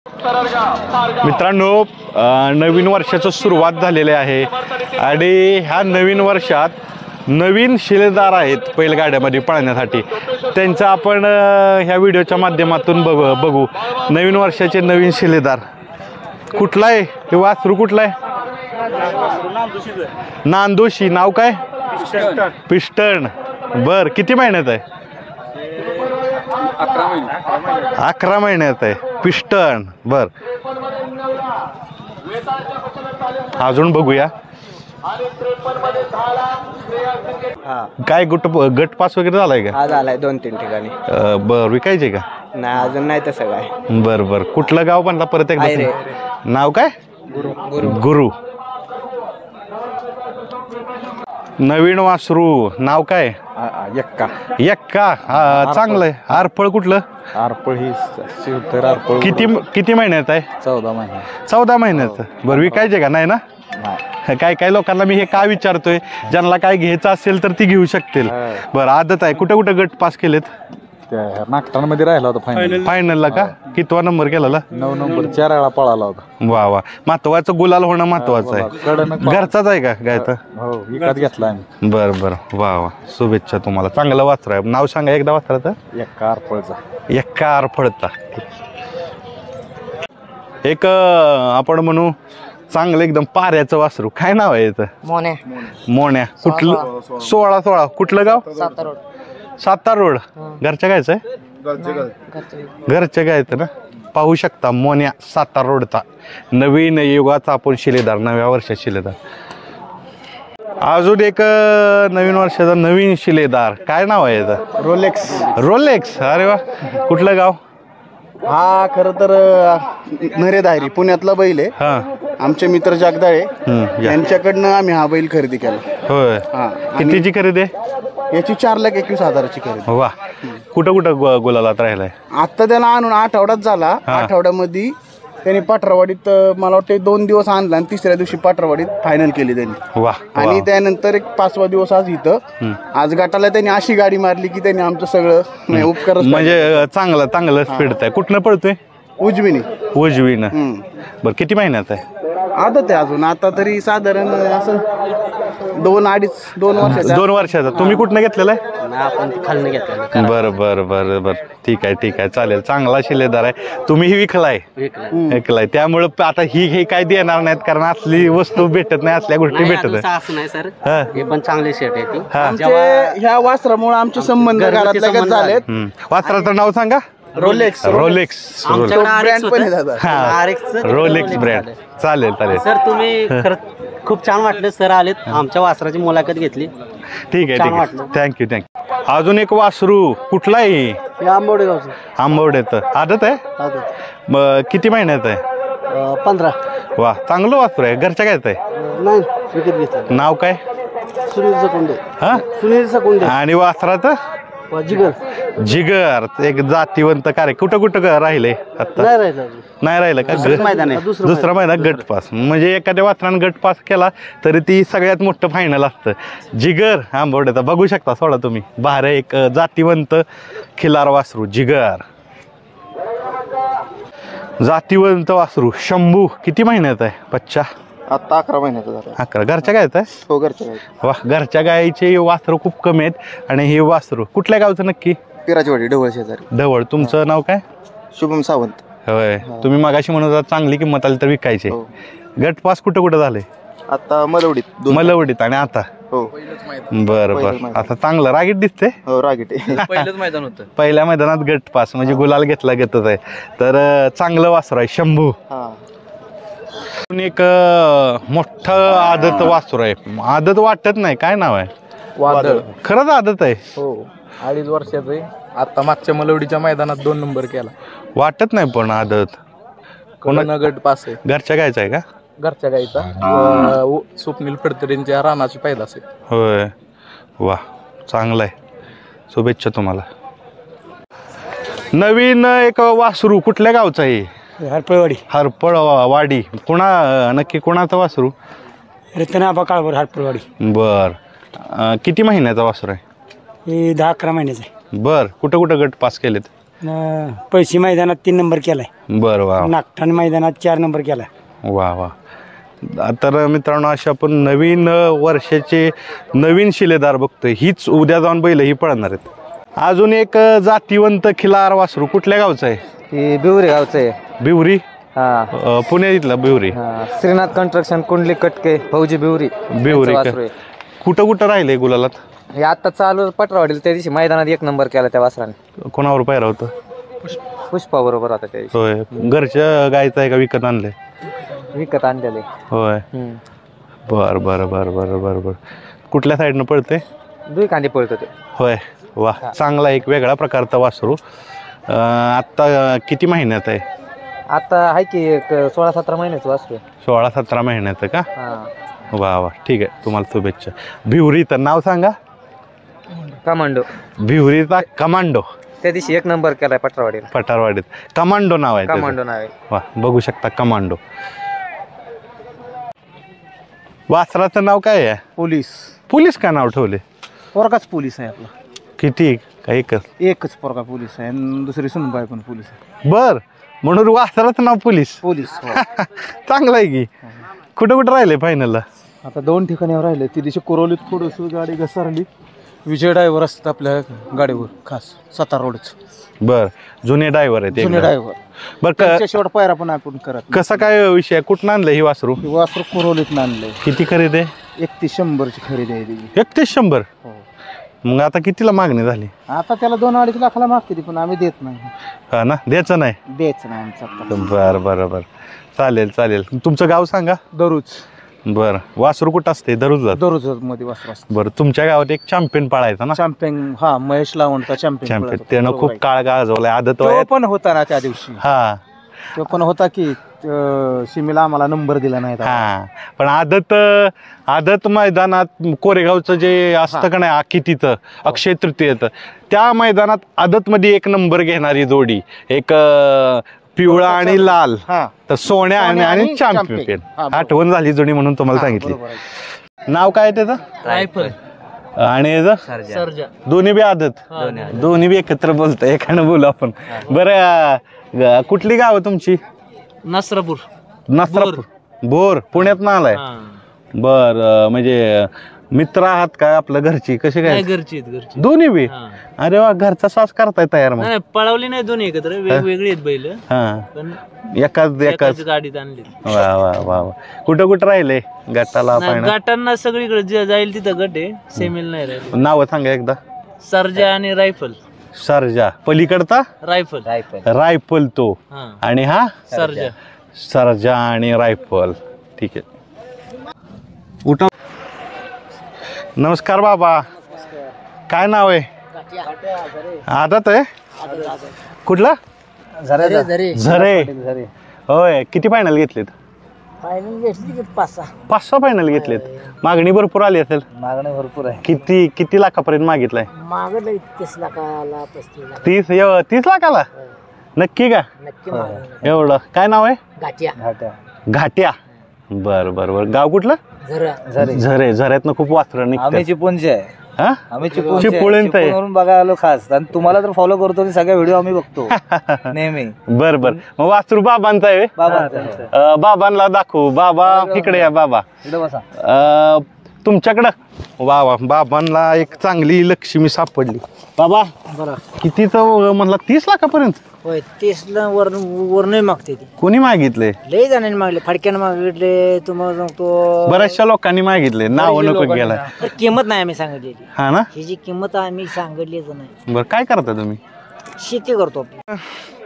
मित्रांनो, नवीन वर्षाची सुरुवात झालेली आहे आणि ह्या नवीन वर्षात नवीन शिलेदार आहेत बैलगाड्यामध्ये पळण्यासाठी. त्यांचं आपण ह्या व्हिडिओच्या माध्यमातून बघू. नवीन वर्षाचे नवीन शिलेदार. कुठला आहे हे वासरू? कुठला आहे? नांदोशी. नाव काय? पिस्टन. बर, किती महिन्यात आहे? 11 महिन्यात आहे पिस्टन. बर, अजून बघूया. काय गट पास वगैरे झालाय का? आज आलाय 2-3 ठिकाणी. बर, विकायचे का? नाही, अजून नाही तसं काय. बर बर, कुठलं गाव म्हणला परत एकदा? नाव काय? गुरु. नवीन वासरू. नाव काय? एक्का. चांगलंय. आरफळ कुठलं? आरपळ ही शिवतर आरपळ. किती महिन्यात आहे? 14 महिने. 14 महिन्यात. बरं, विकायचे का? नाही ना. काय काय लोकांना मी हे का विचारतोय, ज्यांना काय घ्यायचं असेल तर ती घेऊ शकतील. बरं, आदत आहे. कुठे कुठे गट पास केलेत? नागठाणमध्ये राहिला होता फायनलला का? कितवा नंबर केला? 9 नंबर 4 वेळा पळाला होता. वा वा, महत्वाचं गुलाल होणं महत्वाचं आहे. घरचाच आहे का काय? तर हो, विकत घेतला आम्ही. बरं बरं, वा वा, शुभेच्छा तुम्हाला. चांगलं वासर आहे. नाव सांगा एकदा वासराचं. एक्का आरफळचा. एक्का आरफळचा. एक आपण म्हणू चांगलं एकदम पाऱ्याचं वासरू. काय नाव आहे याचं? मोन्या. कुठलं? 16 कुठलं गाव? सातारा रोड. घरच्या गायचं आहे? घरच्या गायचं ना. पाहू शकता, मोन्या, सातारा रोडचा नवीन युगाचा आपण शिलेदार, नव्या वर्षात शिलेदार. अजून एक नवीन वर्षाचा नवीन शिलेदार. काय नाव आहे याचं? रोलेक्स. अरे वा, कुठलं गाव? हा खरं तर नरेदारी पुण्यातला बैल आहे. हा, आमचे मित्र जगदाळे यांच्याकडनं आम्ही हा बैल खरेदी केला. होय. कितीची खरेदी आहे? याची 4,21,000ची खरेदी. वा, कुठं कुठं गुलालात राहिलाय? आता त्याला आणून आठवड्यात झाला. आठवड्यामध्ये त्यांनी पाठरावाडीत मला वाटते 2 दिवस आणला आणि तिसऱ्या दिवशी पाठरावाडीत फायनल केली त्यांनी. वा. आणि त्यानंतर एक 5वा दिवस आज इथं. आज गटाला त्यांनी अशी गाडी मारली की त्यांनी आमचं सगळं उपकार. म्हणजे चांगलं स्पीड आहे. कुठनं पळतोय? उजवीनं. बरं, किती महिन्यात आहे? आदत आहे अजून. आता तरी साधारण असं 2 वर्षाचा. तुम्ही कुठनं घेतलेला आहे? आपण खालनं घेतलं. बरं बरं बरं बरं, ठीक आहे चालेल. चांगला शिलेदार आहे. तुम्हीही विकलाय त्यामुळं आता ही काय देणार नाहीत, कारण असली वस्तू भेटत नाही, असल्या गोष्टी भेटत नाही सर. हे पण चांगली शेट आहे ती. ह्या वासरामुळे आमचे संबंध घरात झालेत. वासराचं नाव सांगा. रोलेक्स. Rolex brand. चालेल. सर, तुम्ही खूप छान वाटलं. सर आलेत, आमच्या वासराची मुलाखत घेतली. ठीक आहे. थँक्यू. अजून एक वासरू. कुठला आहे? आंबवड्याचं. आदत आहे? किती महिन्यात आहे? 15. वा, चांगलं वासरू आहे. घरच्या काय आहे? नाही, विकत घेतलं. नाव काय? सुनील सकुंडे. आणि वासराचं? जिगर. एक जातीवंत कार्य. कुठं राहिले आता? नाही राहिलं का? दुसरा महिना गट पास. म्हणजे एखाद्या वासरानं गट पास केला तरी ती सगळ्यात मोठं फायनल असतं. जिगर आंबवड्याचा. बघू शकता, सोडा तुम्ही. बाहेर एक जातीवंत खिलार वासरू जिगर. जातीवंत वासरू शंभू. किती महिन्यात आहे बच्चा? आता 11 महिन्याचा झाला. 11. घरच्या गायचं आहे? हो, घरच्या गाय. वा, घरच्या गायीचे वासरू खूप कमी आहेत. आणि हे वासरू कुठल्या गावचं नक्की? पिराचीवाडी, ढवळ शेजारी. ढवळ. तुमचं नाव काय? शुभम सावंत. होय. तुम्ही मगाशी म्हणत होता चांगली किंमत आली तर विकायचे. गट पास कुठं झाले? आता मलवडीत. आणि आता? हो. बरं. आता चांगलं रागीट दिसते. हो, रागीट. पहिलंच मैदान होतं. पहिल्या मैदानात गट पास म्हणजे गुलाल घेतच आहे. तर चांगलं वासरू आहे शंभू. एक मोठं आदत वासरू आहे. आदत वाटत नाही. काय नाव आहे? वादळ. खरंच आदत आहे? हो, 2.5 वर्षाचं आहे. आता मागच्या मलवडीच्या मैदानात 2 नंबर केला. वाटत नाही पण आदत. कोणा गट पास आहे. घरच्या गायचा आहे का? घरच्या गाईचा. स्वप्नील फडतरेंच्या रानाची पैदास आहे. होय. वा, चांगलं आहे. शुभेच्छा तुम्हाला. नवीन एक वासरू. कुठल्या गावचं आहे? हरपळवाडी. नक्की कोणाचं वासरू? रत्नाबा काळभोर, हरपळवाडी. बर, किती महिन्याचा वासरू आहे? 10-11 महिन्याचा आहे. बर, कुठं गट पास केलेत? पैसे मैदानात 3 नंबर केलाय. बरं वा नागठाण मैदानात 4 नंबर केलाय. वा वा. तर मित्रांनो अशा आपण नवीन वर्षाचे नवीन शिलेदार बघतोय. हीच उद्या जाऊन बैल ही पळणार आहेत. अजून एक जातीवंत खिलार वासरू कुठल्या गावचं आहे? हे बिवरी गावचं आहे. बिवरी हा पुणे इथला बिवरी. श्रीनाथ कन्स्ट्रक्शन कुंडली कटके फौजी बिवरी. बिवरी वासरू का? आहे. कुठं कुठं राहिले गुलालात? हे आता चालू पटरावाडील त्या दिवशी मैदानात 1 नंबर केला त्या वासराने. कोणावर पायरा होतं? पुष्पा बरोबर आता त्या दिवशी. होय. घरच्या गायचं आहे का विकत आणले? विकत आणलेले. होय. बर बर बर बर बर बर. कुठल्या साईडनं पळते? दुई कांदे पळतो ते. होय. वा चांगला एक वेगळा प्रकारचा वासरू. आत्ता किती महिन्यात आहे? आता आहे की एक 16-17 महिन्याचं वासरू आहे. 16-17 महिन्याचं का? हा वा वा ठीक आहे. तुम्हाला शुभेच्छा. भिवरीचं नाव सांगा. कमांडो. भिवरीचा कमांडो. त्या दिवशी 1 नंबर केलाय पटरावाडीला. पठारवाडीत कमांडो नाव आहे त्याचं. कमांडो नाव आहे. वा बघू शकता कमांडो. वासराचं नाव काय आहे? पोलीस. पोलीस का नाव ठेवले? पोरगाच पोलीस आहे आपला. किती का एकच? एकच पोरगा पोलीस आहे आणि दुसरी सुनबाई पण पोलीस आहे. बर म्हणून वासराचं नाव पोलीस. पोलीस. चांगलं आहे की. कुठं कुठं राहिले फायनलला? आता 2 ठिकाणी राहिले. ती दिवशी कोरोलीत थोडंसं गाडी घसरली. विजय ड्रायव्हर असतात आपल्या गाडीवर खास सातारा रोडच. बर जुने ड्रायव्हर आहेत जुने ड्रायव्हर. बर शेवट पायरा पण आपण करत. कसा काय विषय? कुठं आणलं ही वासरू? वासरू कोरोलीत आणलंय. किती खरेदी आहे? 3100ची खरेदी आहे त्याची. 3100. मग आता कितीला मागणी झाली? आता त्याला 2-2.5 लाखाला मागते ती पण आम्ही देत नाही. हा ना द्यायचं नाही. द्यायचं नाही आमचं. बर बर बर चालेल चालेल. तुमचं गाव सांगा. दररोज. बर वासरू कुठं असते? दररोज दररोज मध्ये वासरू असतं. बरं तुमच्या गावात एक चॅम्पियन पाळायचा ना? चॅम्पियन. हा महेश लावणचा चॅम्पियन. त्यानं खूप काळ गाजवलाय. आदत तो वयात पण होता ना त्या दिवशी. हा तो पण होता की शिमीला आम्हाला नंबर दिला नाही. हा पण आदत मैदानात कोरेगावचं जे असतं का नाही कितीचं अक्षय तृतीयेचं त्या मैदानात आदत मध्ये 1 नंबर घेणारी जोडी एक पिवळा आणि लाल. तर सोन्या आणि चॅम्पियन आठवण झाली जोडी म्हणून तुम्हाला सांगितली. नाव काय त्याचं? रायफल आणि याचं? दोन्ही बी आदत. दोन्ही बी एकत्र बोलत एकानं बोलू आपण. बरं कुठली गाव तुमची? नसरापूर. नसरापूर. बोर पुण्यात ना आलाय. बर म्हणजे मित्र आहात काय आपल्या घरची? कसे काय? घरची दोन्ही बी. अरे वा घरचा सास करताय तयार. मग पळवली नाही दोन्ही एकत्र वेगवेगळी आहेत बैल. हा एकाच गाडीत आणली. वा वा वा वा. कुठं कुठं राहिले गटाला? गटांना सगळीकडे जाईल तिथं गट आहे. सेमील नाही राहिले. नाव सांगा एकदा. सर्जा आणि रायफल. सर्जा पलीकडता? रायफल. रायफल तो. आणि हा सर्जा. सर्जा आणि रायफल. ठीक आहे. उठा. नमस्कार बाबा. काय नाव आहे? आदत आहे. कुठला? झरे. होय किती फायनल घेतलेत? 5-6 फायनल घेतलेत. मागणी भरपूर आली असेल? मागणी भरपूर आहे. किती लाखापर्यंत मागितलाय? मागं 30 लाखाला 30 लाखाला? नक्की का? एवढं काय नाव आहे? घाट्या. बर बर बर. गाव कुठलं? झरे. झऱ्यातनं खूप वासरं निघतात. आम्ही चिपळूणचे आहे. आम्ही चिपळूण बघा आलो खास. आणि तुम्हाला तर फॉलो करतो. सगळे व्हिडिओ आम्ही बघतो नेहमी. बर बर. मग वासरू बाबांचा आहे? बाबांना दाखवू. बाबा इकडे या. बाबा तुमच्याकडं. वा वा. बाबांना एक चांगली लक्ष्मी सापडली. बाबा कितीचं म्हणला? 30 लाखापर्यंत? होय 30ला वर नाही मागते ती. कोणी मागितले? लय जणांनी मागले. फडक्यानं मागितले. तुम्हाला सांगतो बऱ्याचशा लोकांनी मागितले. नाव नको गेला. किंमत नाही आम्ही सांगितलेली. हा ना. ह्याची किंमत आम्ही सांगितलीच नाही. बर काय करता तुम्ही? शेती करतो.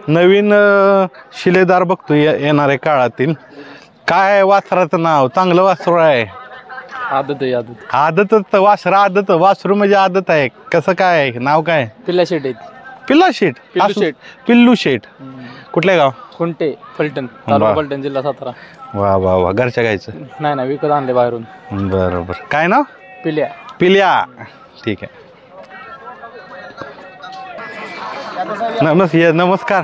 नवीन शिलेदार बघतो येणाऱ्या काळातील. काय वासराचं नाव? चांगलं वासरू आहे. आदत वासरा. आदत वासरू म्हणजे आदत आहे. कसं काय नाव? काय? पिल्ला शेट आहेत. पिल्ला शेट. पिल्लू शेट. कुठल्या गाव? खुंटे फलटण. तालुका फलटण जिल्हा सातारा. वा वा वा. घरच्या गायचं? नाही विकत आणले बाहेरून. बरोबर. काय नाव? पिल्या. ठीक आहे. नमस्कार.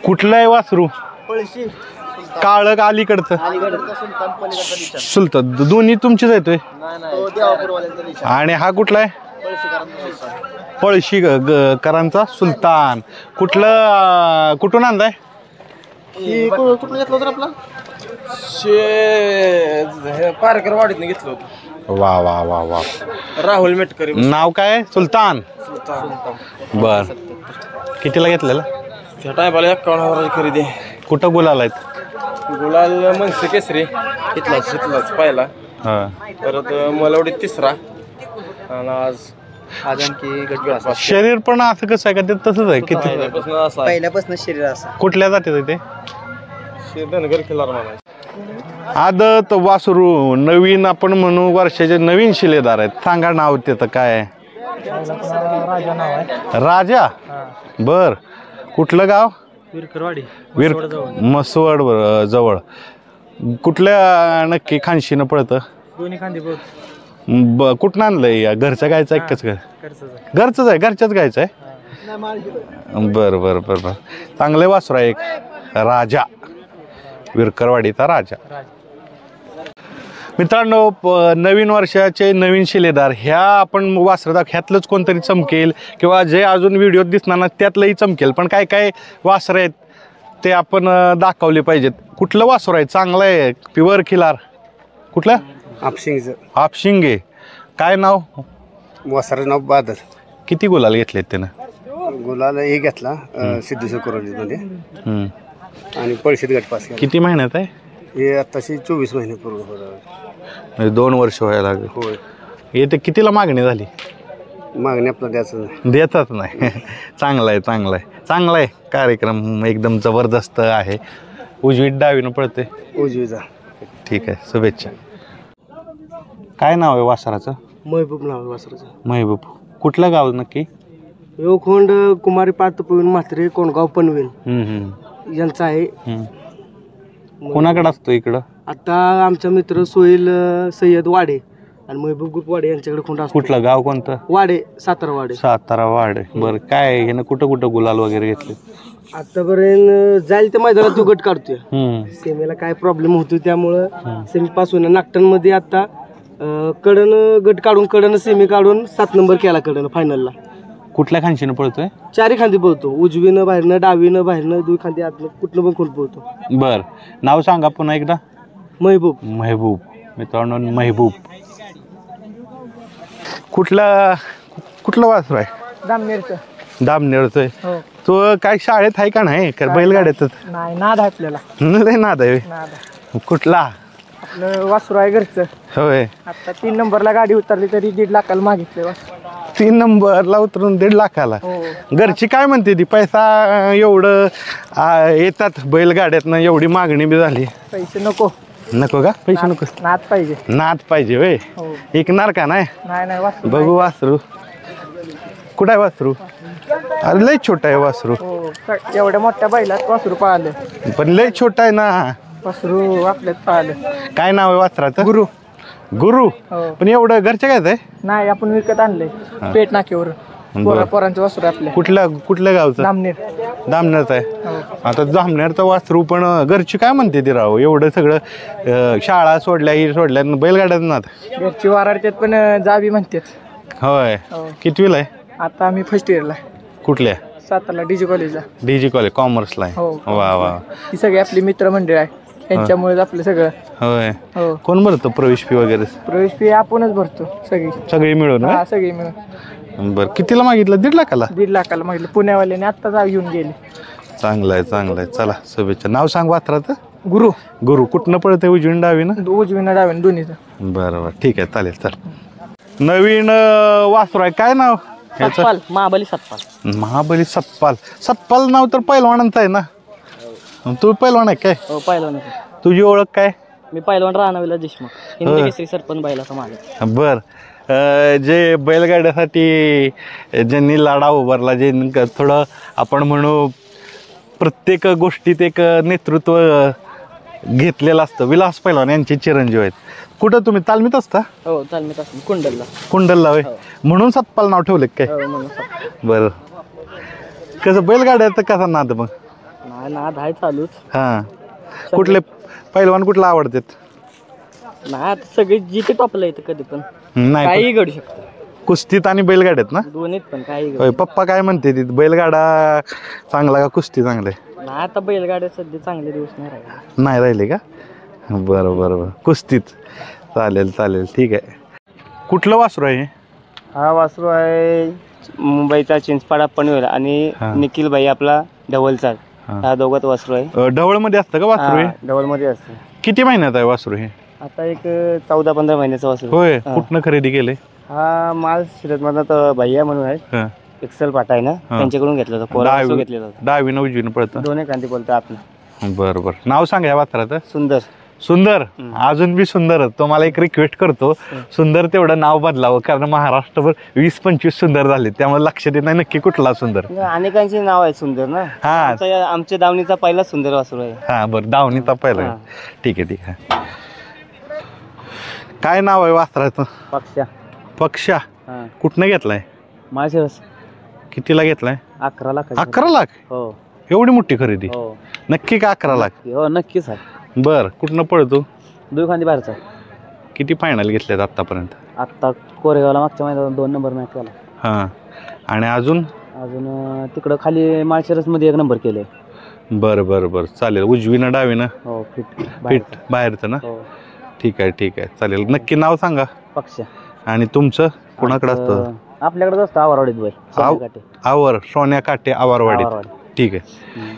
कुठलं आहे वासरू? काळ अलीकडचं? सुलतान. दोन्ही तुमचीच आहेत? आणि हा कुठला आहे? पळशी करांचा सुलतान. कुठून आणलाय? कुठून घेतलं होतं आपला पारकर वाडीतनं घेतलं होतं. वा वा वा वा. राहुल मेटकरी. नाव काय? सुलतान. बर. कितीला घेतलेलं? त्या टायमाला 51,000 खरेदी. कुठं गुलाल आहेत? गुलाल मनसे केसरी इथलाच पाहिला. परत मलवडी तिसरा आणि आज आणखी गटगट. शरीर पण असं कसं आहे का? ते तसंच आहे. किती पहिल्यापासून शरीर असं. कुठल्या जातीचं ते? धनगर खिलार म्हणा. आदत वासरू नवीन आपण म्हणू वर्षाचे नवीन शिलेदार आहेत. सांगा नाव त्याचं काय आहे? राजा. बर. कुठलं गाव? मसवड जवळ. कुठल्या नक्की खानशीनं पळतं? दोन्ही खांदी कुठं आणलंय? घरचं गायचं आहे कसं काय? घरचंच आहे. घरच्याच गायचं आहे. बर बर बर बर. चांगले वासरू आहे. एक राजा, विरकरवाडीचा राजा. मित्रांनो, नवीन वर्षाचे नवीन शिलेदार ह्या आपण वासरं ह्यातलंच कोणतरी चमकेल किंवा जे अजून व्हिडिओत दिसणार ना त्यातलंही चमकेल. पण काय काय वासरं आहेत ते आपण दाखवले पाहिजेत. कुठलं वासर आहे? चांगलं आहे. प्युअर खिलार. कुठलं? हापशिंगे. काय नाव? वासराचं नाव बादल. किती गुलाल घेतलेत त्यानं? गुलाल हे घेतला सिद्धेश्वर कोरोलीमध्ये आणि पळशीत गटपास केला. किती महिन्यात आहे हे? आत्ताशी 24 महिने पूर्ण म्हणजे 2 वर्ष व्हायला लागले. होय. येते कितीला मागणी झाली? मागणी आपलं द्यायचं नाही. देतात नाही. चांगलं आहे चांगलं आहे चांगला आहे. कार्यक्रम एकदम जबरदस्त आहे. उजवीत डावीनं पळते. उजवीचा. ठीक आहे. शुभेच्छा. काय नाव आहे वासराचं? महबूब नाव वासराचं. महबूब. कुठलं गाव नक्की? योखोंड कुमारी पातपवीन म्हात्रे कोणगाव पनवेल यांचा आहे. कोणाकडे असतो इकडं? आता आमचा मित्र सोहेल सय्यद वाडे आणि महबूब ग्रुप वाडे यांच्याकडे खोंड असतो. कुठलं गाव कोणतं? वाडे, सातारा वाडे. सातारा वाडे. बरं. काय ह्यानं कुठं कुठं गुलाल वगैरे घेतले? आतापर्यंत जाईल त्या मैदानात तो गट काढतोय. सेमीला काय प्रॉब्लेम होतो त्यामुळं सेमी पास होईना. नागटनमध्ये आता कडन गट काढून कडन सेमी काढून 7 नंबर केला कडन फायनलला. कुठल्या खांशीनं पळतोय? 4 खांदी पळतो. उजवीनं बाहेरनं, डावीनं बाहेरनं, 2 खांदी आतनं, कुठलं पण कोण पळतो. बर. नाव सांगा पुन्हा एकदा. महबूब. महबूब. मित्रांनो, महबूब. कुठलं वासरू आहे? दामनेरचं. दामनेरचं आहे. हो. तो काय शाळेत आहे का नाही? बैलगाड्यातच नाही, नाद आहे आपल्याला. लय नाद आहे. नाद आहे. कुठला? आपलं वासरू आहे घरचं. होय. आता 3 नंबरला गाडी उतरली तरी 1.5 लाखाला मागितले वासरू. 3 नंबरला उतरून 1.5 लाखाला. हो. घरची काय म्हणते ती? पैसा एवढं येतात बैलगाड्यातनं, एवढी मागणी बी झाली. पैसे नको. नको का? पैसे नको. नाद पाहिजे. नाद पाहिजे होय. हो. ऐकणार का नाही? नाही वासरू. बघू वासरू. कुठं आहे वासरू? अरे लय छोटा आहे वासरू. हो. एवढ्या मोठ्या बैलात वासरू पाहिलं. पण लय छोटा आहे ना वासरू आपल्यात पाहिलं. काय नाव आहे वासराचं? गुरु. गुरु. हो. पण एवढं घरच्या काय आहे? नाही, आपण विकत आणलंय पेट नाक्यावर. पोरांचं वासरू आपल्या. कुठल्या गावचं? दामनेर. दामनेरचं आहे. हो. आता जामनेरचं वासरू. पण घरची काय म्हणते ती राव? एवढं सगळं शाळा सोडल्या ही सोडल्या बैलगाड्यात ना. घरची वाराडतात पण जावी म्हणतात. होय. हो. कितवीला आहे? आता आम्ही फर्स्ट इयरला. कुठल्या? सातारला डीजी कॉलेजला. डीजी कॉलेज कॉमर्सला आहे. हो. वा वा. ही सगळी आपली मित्रमंडळ आहे. यांच्यामुळे आपलं सगळं. होय. हो. कोण भरतो प्रवेश फी वगैरे? प्रवेश फी आपणच भरतो सगळी मिळून. हा, सगळी मिळून. बरं. कितीला मागितलं? 1.5 लाखाला. 1.5 लाखाला मागितलं. पुण्यावाल्याने आत्ता जाऊ घेऊन गेले. चांगलं आहे चांगलं आहे. चला शुभेच्छा. नाव सांग वासराचं. गुरु. गुरु. कुठनं पळतंय? उजवीन डावीनं? उजवीनं डावीनं दोन्हीचं. बरं बरं. ठीक आहे चालेल. चल. नवीन वासरू आहे. काय नाव? सतपाल. महाबली सतपाल. महाबली सतपाल. सतपाल नाव तर पैलवानांचं आहे ना? तू पैलवान आहे काय? हो, पहिलवान. तुझी ओळख काय? मी पहिलवान राणाविला देशमुख, हिंदी केसरी सरपंच बैलाचा मालक. बर. जे बैलगाड्यासाठी ज्यांनी लढा उभारला, जे थोडं आपण म्हणू प्रत्येक गोष्टीत एक नेतृत्व घेतलेलं असतं, विलास पैलवान यांचे चिरंजीव आहेत. कुठं तुम्ही तालमीत असता? हो, तालमीत असतो. कुंडलला. कुंडलला होय. म्हणून सतपाल नाव ठेवलं काय? बरं. कसं बैलगाड्याचं कसा नाद मग? नाद आहे चालूच. हां. कुठले पैलवान कुठला आवडतात? नाही, आता सगळे जिथे टॉपला येतं कधी पण नाही काही घडू शकतं. कुस्तीत आणि बैलगाड्यात ना? दोन्हीत पण काही होय. पप्पा काय म्हणते ती बैलगाडा चांगला का कुस्ती चांगले? नाही आता बैलगाड्या सध्या चांगले दिवस नाही राहिले. नाही राहिले का? बरं बरं बरं. कुस्तीत चालेल चालेल ठीक आहे. कुठलं वासरू आहे हे? हा वासरू आहे मुंबईचा चिंचपाडा पनवेल आणि हा. निखिल भाई आपला ढवलचा. हा. हा दोघात वासरू आहे. ढवळमध्ये असतं का वासरू हे? ढवल मध्ये असतं. किती महिन्यात आहे वासरू हे? आता एक 14-15 महिन्याचा वासरू. होय. कुठनं खरेदी केले? हा माल शिरत मधला भैया म्हणून आहे, हा. एक्सेल पाटा आहे ना, त्यांच्याकडून घेतला होता. कोरा वासरू घेतलेला होता. डावीनं उजवीनं पडतं. दोन्ही कांती बोलतो आपण. बरं बरं. नाव सांगा या वासराचं. सुंदर. सुंदर. अजून बी सुंदर. तुम्हाला एक रिक्वेस्ट करतो, सुंदर तेवढं नाव बदलावं, कारण महाराष्ट्रभर 20-25 सुंदर झाले, त्यामुळे लक्षात येत नाही नक्की कुठला सुंदर. अनेकांची नाव आहे सुंदर ना. हा आमच्या दावणीचा पहिला सुंदर वासरू आहे. हा बरं. दावणीचा पहिला. ठीक आहे ठीक आहे. काय नाव आहे वासराचं? पक्षा. पक्षा. कुठनं घेतलाय? माळशिरस. कितीला घेतलाय? 11 लाख. 11 लाख? हो एवढी मोठी खरेदी? हो नक्की का 11 लाख? हो नक्कीच आहे. बर. कुठनं पळतो? दुखांदी बाहेरचा. किती फायनल घेतल्यात आतापर्यंत? आत्ता कोरेगावला मागच्या महिन्यात 2 नंबर मॅच केला. हा. आणि अजून तिकडं खाली माळशिरस मध्ये 1 नंबर केले. बरं बरं बरं. चालेल. उजवीनं डावीनं? हो फिट फिट बाहेरचं ना? हो. ठीक आहे ठीक आहे चालेल. नक्की नाव सांगा. पक्ष. आणि तुमचं कोणाकडे असतं? आपल्याकडे असतं आवारवाडीत बैल. आवर सोन्या काटे आवारवाडीत. ठीक आहे.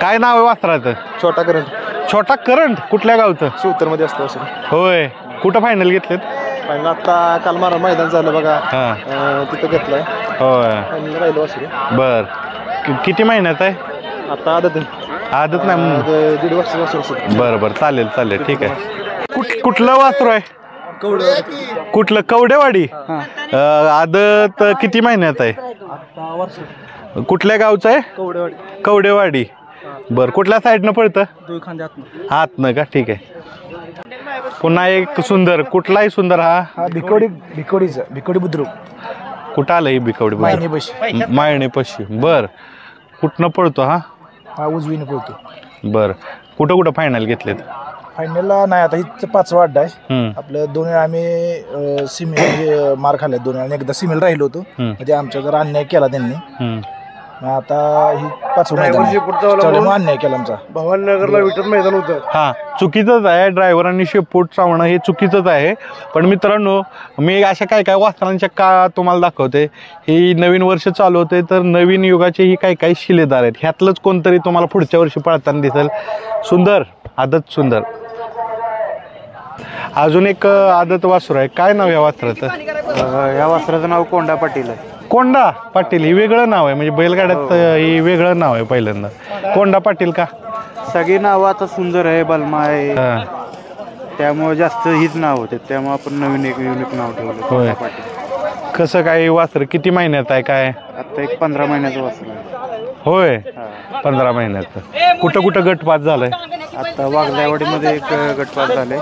काय नाव आहे वासराचं? छोटा करंट. छोटा करंट. कुठल्या गावचं? शिवतर मध्ये असतो असं. होय. कुठं फायनल घेतलेत? फायनल आता काल मारा मैदान झालं बघा. हा. तिथं घेतलाय. होय. फायनल राहिलो असं. बर. किती महिन्यात आहे? आता आदत आदत नाही. 1.5 वर्षाचं असं. बरं बरं. चालेल चालेल ठीक आहे. कुठलं वासरू आहे? कुठलं? कवडेवाडी. आदत किती महिन्यात आहे? कुठल्या गावचं आहे? कवडेवाडी. बर. कुठल्या साईडनं पळतं? आतनं का? ठीक आहे. पुन्हा एक सुंदर. कुठलाही सुंदर हा? भिकोडी बुद्रुक. कुठं आलं ही भिकवडी? मायणे पशी. बर. कुठनं पळतो हा? हा उजवीने पळतो. बर. कुठं कुठं फायनल घेतलेत? फायनलला नाही आता हिचं 5वा अड्डा आहे. हम्म. आपलं 2 वेळा आम्ही सिमी मार खाल्ला. 2 वेळा एकदा सिमील राहिलो होतो. म्हणजे आमच्या जर अन्याय केला त्यांनी. आता ही 5वं मैदान अन्याय केला आमचा. भवानीनगरला विठ्ठल मैदान होतं. हा चुकीचंच आहे. ड्रायव्हरांनी शेपूट चावणं हे चुकीचंच आहे. पण मित्रांनो, मी अशा काय काय वासरांच्या का तुम्हाला दाखवते. ही नवीन वर्ष चालू होते, तर नवीन युगाचे ही काही काही शिलेदार आहेत. ह्यातलंच कोणतरी तुम्हाला पुढच्या वर्षी पळताना दिसेल. सुंदर. आदत सुंदर. अजून एक आदत वासरू आहे. काय नाव या वासराचं? या वासराचं नाव कोंडा पाटील आहे. कोंडा पाटील. ही वेगळं नाव आहे, म्हणजे बैलगाड्यात ही वेगळं नाव आहे पहिल्यांदा. कोंडा पाटील का? सगळी नावं आता सुंदर आहे, बलमा आहे, हा. त्यामुळे जास्त हीच नाव होते. त्यामुळे आपण नवीन एक युनिक नाव ठेवलं. होय. कसं काय वासर? किती महिन्यात आहे काय? आता एक 15 महिन्याचं वासर आहे. होय. 15 महिन्यात. कुठं कुठं गटपात झालाय? आता वाघलावाडीमध्ये एक गटपात झाले.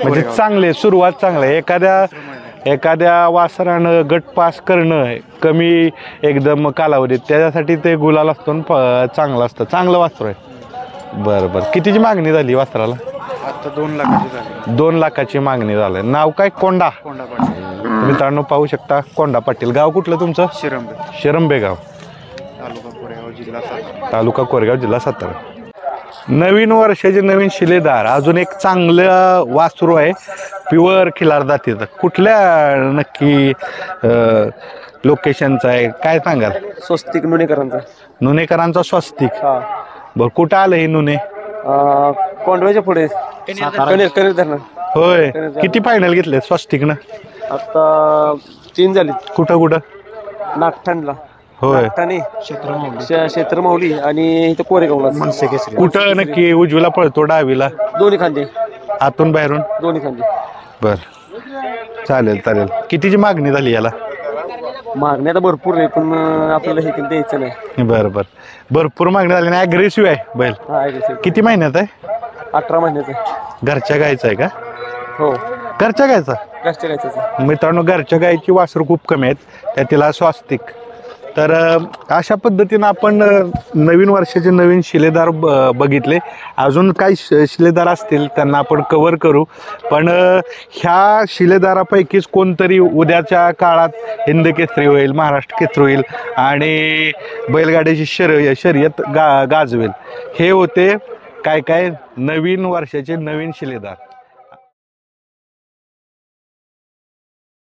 म्हणजे चांगले. सुरुवात चांगली आहे. एखाद्या वासरानं गट पास करणं कमी एकदम कालावधीत, त्याच्यासाठी ते गुलाल असतो चांगलं असतं. चांगलं वासर आहे. बरं बरं. कितीची मागणी झाली वासराला? आता 2 लाखाची झाली. 2 लाखाची मागणी झाली. नाव काय? कोंडा. कोंडा पाटील. मित्रांनो पाहू शकता. कोंडा पाटील. गाव कुठलं तुमचं? शिरंबे गाव. तालुका कोरेगाव जिल्हा सातारा. नवीन वर्षाचे नवीन शिलेदार. अजून एक चांगलं वासरू आहे. प्युअर खिलार जातीचं. कुठल्या नक्की लोकेशनचं आहे काय सांगाल? स्वस्तिक नुनेकरांचा. नुनेकरांचा स्वस्तिक. बरं. कुठं आलं हे नुने? कोंडव्याच्या पुढे. होय. किती फायनल घेतले स्वस्तिकनं? आता 3 झाली. कुठं कुठं? नागठाणला. होय. क्षेत्रमाऊली आणि इथं कोरेगावला. कुठं नक्की? उजवीला पळतो डावीला? दोन्ही खांदे. आतून बाहेरून? दोन्ही खांदे. बर. चालेल चालेल. कितीची मागणी झाली याला? मागणी आता भरपूर आहे, पण आपल्याला हे द्यायचं नाही. बरं बरं. भरपूर मागणी झाली. आणि ॲग्रेसिव्ह आहे बैल. किती महिन्यात आहे? 18 महिन्याचं. घरच्या गायचं आहे का? हो. घरच्या गायचा? घरच्या गायचं. मित्रांनो, घरच्या गायची वासरू खूप कमी आहेत. त्यातील स्वस्तिक. तर अशा पद्धतीनं आपण नवीन वर्षाचे नवीन शिलेदार बघितले. अजून काही शिलेदार असतील त्यांना आपण कव्हर करू. पण ह्या शिलेदारापैकीच कोणतरी उद्याच्या काळात हिंद केसरी होईल, महाराष्ट्र केसरी होईल आणि बैलगाड्याची शर्यत गाजवेल. हे होते काय नवीन वर्षाचे नवीन शिलेदार.